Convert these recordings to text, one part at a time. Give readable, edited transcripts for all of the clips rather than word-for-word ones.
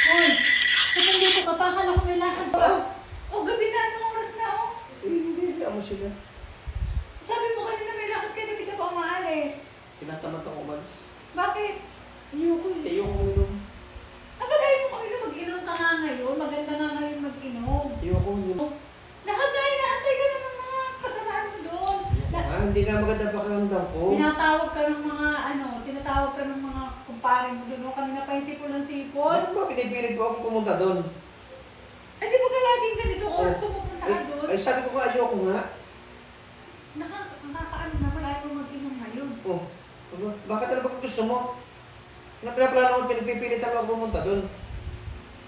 Uy, ba't nandito ka pa? Akala ko may lakad pa. Oh, gabi na. Anong oras na, oh? Eh, hindi mo sila. Sabi mo kanina may lakad ka, hindi ka pa umaalis. Tinatamad ako umalis. Bakit? Ayoko eh, ayoko uminom. Ba't ayaw mo kami na mag-inom ka nga ngayon? Maganda nga ngayon mag-inom. Ayoko uminom. Nakagaya na, antay ka ng mga kasamahan mo doon. Hindi nga maganda pakiramdam ko. Tinatawag ka ng mga, tinatawag ka ng mga kumpare mo doon. Kanina pa yung sipon ng sipon. Ano ba pinipilit mo akong pumunta doon? Ay, di ba ka laging ganito oras pa pupunta ka doon? Ay, sabi ko nga ayoko nga. Nakakaano naman, ayaw mo mag-inom ngayon. Oh, bakit ano ba kung gusto mo? Pinaplano mo, pinipilitan mo ako pumunta doon.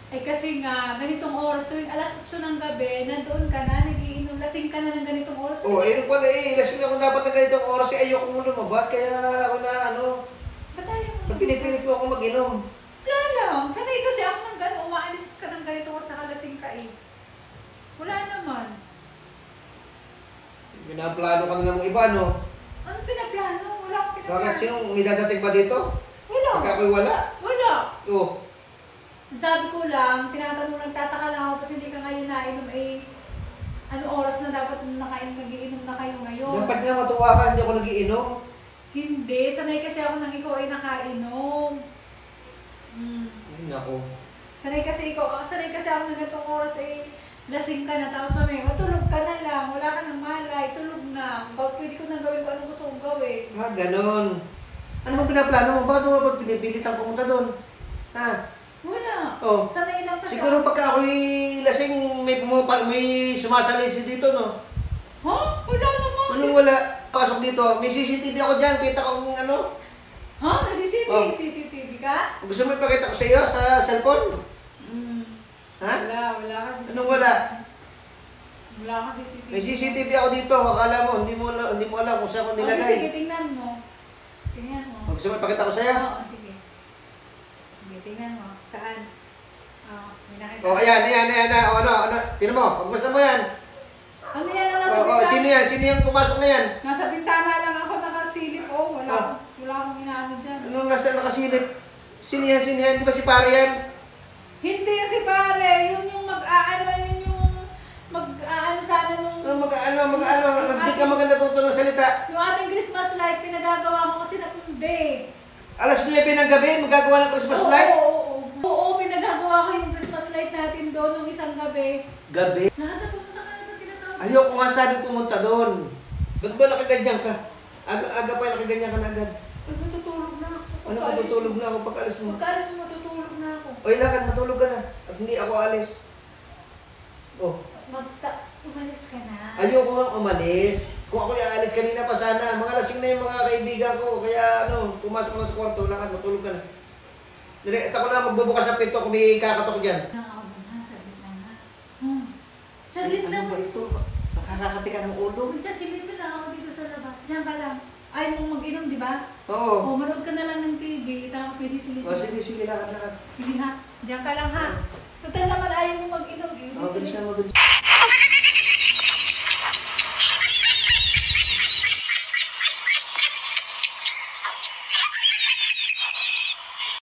Ay kasi nga, ganitong oras tuwing alas 8 ng gabi, nandoon ka na, nagiinom, lasing ka na ng ganitong oras. Oh, ayun pala eh, lasing ako dapat na ganitong oras eh, ayoko mo lumabas, kaya ako na Ba't ayaw mo? pinipilit mo ako mag-inom. Wala lang, sanay kasi ako ng gano'n, umaalis ka ng ganitong oras, saka lasing ka eh. Wala naman. Pinaplano ka na ng iba, no? Anong pinaplano? Wala akong pinaplano. Bakit? Sinong may dadating ba dito? Wala. Pagka ako'y wala? Wala. Oh, Sabi ko lang, tinatanong, nagtataka lang ako, ba't hindi ka ngayon nainom eh, ano oras na dapat nagiinom na kayo ngayon? dapat nga matuwa ka, hindi ako nagiinom. Hindi, sanay kasi ako nang ikaw ay nakainom. Ay, naku. Sanay kasi ako ng ganitong oras eh, lasing ka na, tapos mamaya, tulog ka na lang, wala ka ng malay, tulog na. Pwede ko nang gawin kung anong gusto kong gawin. Ah, ganon. Ano bang pinaplano mo? Bakit mo ba pinipilit ang pumunta doon? Ha? Wala. Oh. Sanay lang kasi Siguro pagka ako'y lasing, may sumasalisi dito, no? Ha? Wala naman. Anong wala? Pasok dito. May CCTV ako dyan. Kita ko kung ano. Ha? May CCTV? Oh. CCTV ka? Gusto mo ipakita ko sa iyo sa cellphone? Ha? Wala ka CCTV. Anong wala? Wala ka CCTV. May CCTV ako dito. Akala mo, hindi mo alam kung saan ko Okay, sige, nilagay. tingnan mo. Tingnan mo. Gusto mo ipakita ko sa iyo? Oo, sige. Sige, tingnan mo. Saan? May nakita. Oh, ayan. Ano? Tingnan mo. Pagbusta mo yan. Ano yan ang nasa Oh, bintana? sino yan? Sino yung pumasok na yan? Nasa bintana lang ako nakasilip. Oh, Ah. wala akong inaano dyan. Anong nasa nakasilip? Sino yan? Di ba si pare yan? Hindi yan si pare. Yun yung mag-aano sana nung... Hindi ka maganda tuto ng salita. Yung ating Christmas light, pinagagawa ko kasi natundi. Alas 9 ng gabi, magagawa ng Christmas light? Oo, pinagagawa ko yung Christmas light natin doon nung isang gabi. Gabi? Lahat na pumunta ka na tinatawag. Ayoko nga sabi pumunta doon. Ba't ba nakaganyan ka? Aga pa nakaganyan ka na agad. Ay, matutulog na ako. Ano ka matulog na ako pagkaalis mo? Pagkaalis mo, matutulog na ako. Oy, lakad, matulog ka na. At hindi ako alis. Oh, Umalis ka na. ayoko nga umalis. Kung ako aalis kanina pa sana. Mga lasing na yung mga kaibigan ko. Kaya pumasok na sa kwarto, lakad, matulog ka na. At ako na magbubukas ng pinto kung may kakatok dyan. Nakakaw na, saglit na nga. Saglit Ano lang. ba ito? Nakakakati ka ng ulo. Isa silipin lang ako dito sa labas. Diyan ka lang. Ayaw mong mag-inom, di ba? Oo. O, manood ka na lang ng TV, tapos may sisilipin. Oh, sige, lakad. Hindi ha? Diyan ka lang ha? Total naman ayaw mong mag-inom. Oh, bilis na mo, bilis.